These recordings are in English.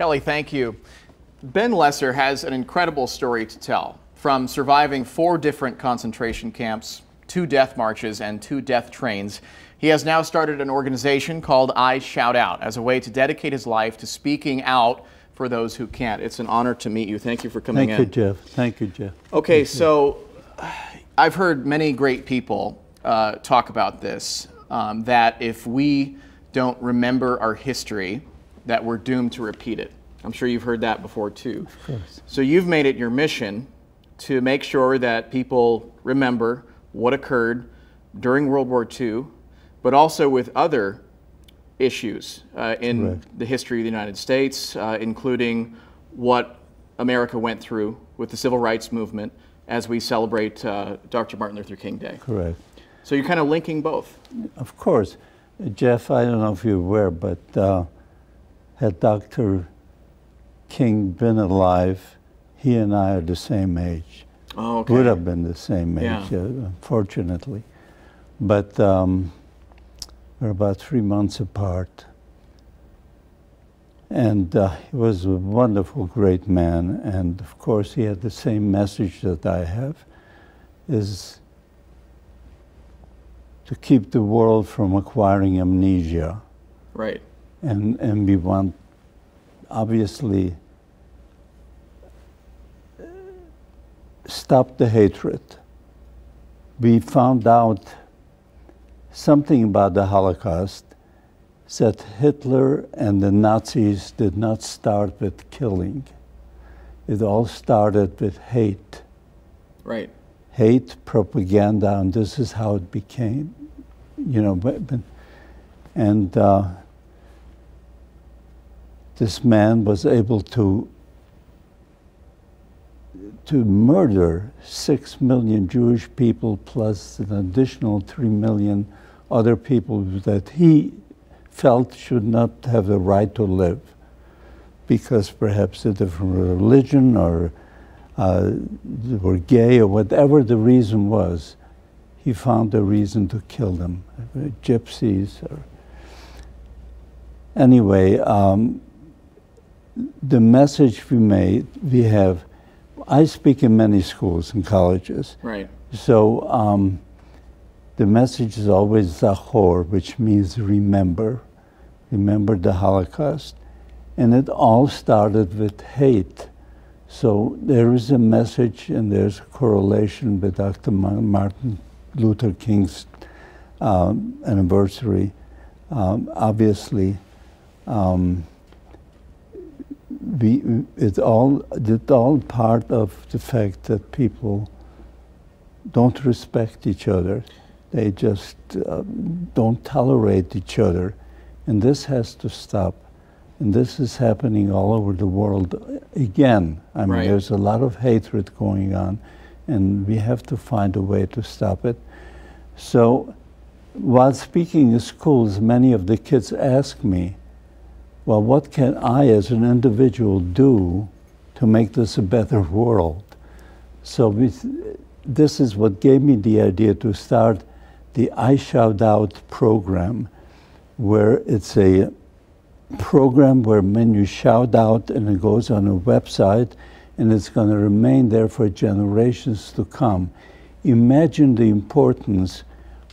Kelly, thank you. Ben Lesser has an incredible story to tell. From surviving 4 different concentration camps, 2 death marches, and 2 death trains, he has now started an organization called I Shout Out as a way to dedicate his life to speaking out for those who can't. It's an honor to meet you. Thank you for coming in. Thank you, Jeff. Thank you, Jeff. Okay, so I've heard many great people talk about this, that if we don't remember our history, that we're doomed to repeat it. I'm sure you've heard that before too. Of course. So you've made it your mission to make sure that people remember what occurred during World War II, but also with other issues in Correct. the history of the United States, including what America went through with the Civil Rights Movement as we celebrate Dr. Martin Luther King Day. Correct. So you're kind of linking both. Of course. Jeff, I don't know if you're aware, but had Dr. King been alive, he and I are the same age. Oh, okay. Would have been the same age, Yeah. unfortunately. But we're about 3 months apart. And he was a wonderful, great man. And of course, he had the same message that I have, is to keep the world from acquiring amnesia. Right. And we want, obviously, stop the hatred. We found out something about the Holocaust, that Hitler and the Nazis did not start with killing. It all started with hate. Right. Hate, propaganda, and this is how it became, you know. And this man was able to murder 6 million Jewish people plus an additional 3 million other people that he felt should not have the right to live because perhaps a different religion or they were gay or whatever the reason was. He found a reason to kill them, gypsies. Or anyway, the message we have, I speak in many schools and colleges. Right. So the message is always Zachor, which means remember. Remember the Holocaust. And it all started with hate. So there is a message and there's a correlation with Dr. Martin Luther King's anniversary. Obviously, it's all part of the fact that people don't respect each other. They just don't tolerate each other. And this has to stop. And this is happening all over the world again. I mean, Right. there's a lot of hatred going on, and we have to find a way to stop it. So while speaking in schools, many of the kids ask me, well, what can I as an individual do to make this a better world? So this is what gave me the idea to start the I Shout Out program, where it's a program where when you shout out and it goes on a website and it's going to remain there for generations to come. Imagine the importance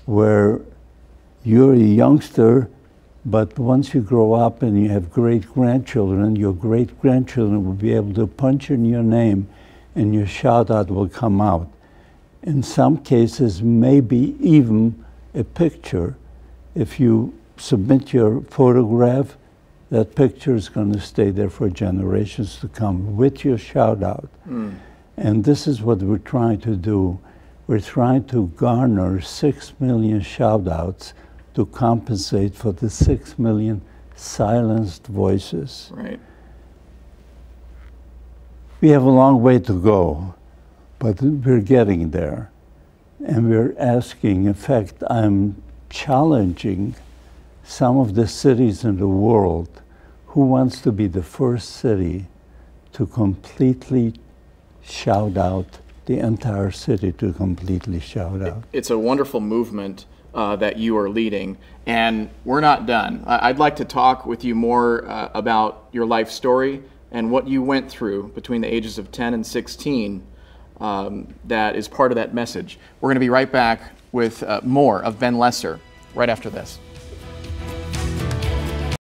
where you're a youngster, but once you grow up and you have great-grandchildren, your great-grandchildren will be able to punch in your name and your shout-out will come out. In some cases, maybe even a picture. If you submit your photograph, that picture is going to stay there for generations to come with your shout-out. And this is what we're trying to do. We're trying to garner 6 million shout-outs to compensate for the 6 million silenced voices. Right. We have a long way to go, but we're getting there. And we're asking, in fact, I'm challenging some of the cities in the world who wants to be the first city to completely shout out, the entire city to completely shout out. It's a wonderful movement that you are leading. And we're not done. I'd like to talk with you more about your life story and what you went through between the ages of 10 and 16 that is part of that message. We're going to be right back with more of Ben Lesser right after this.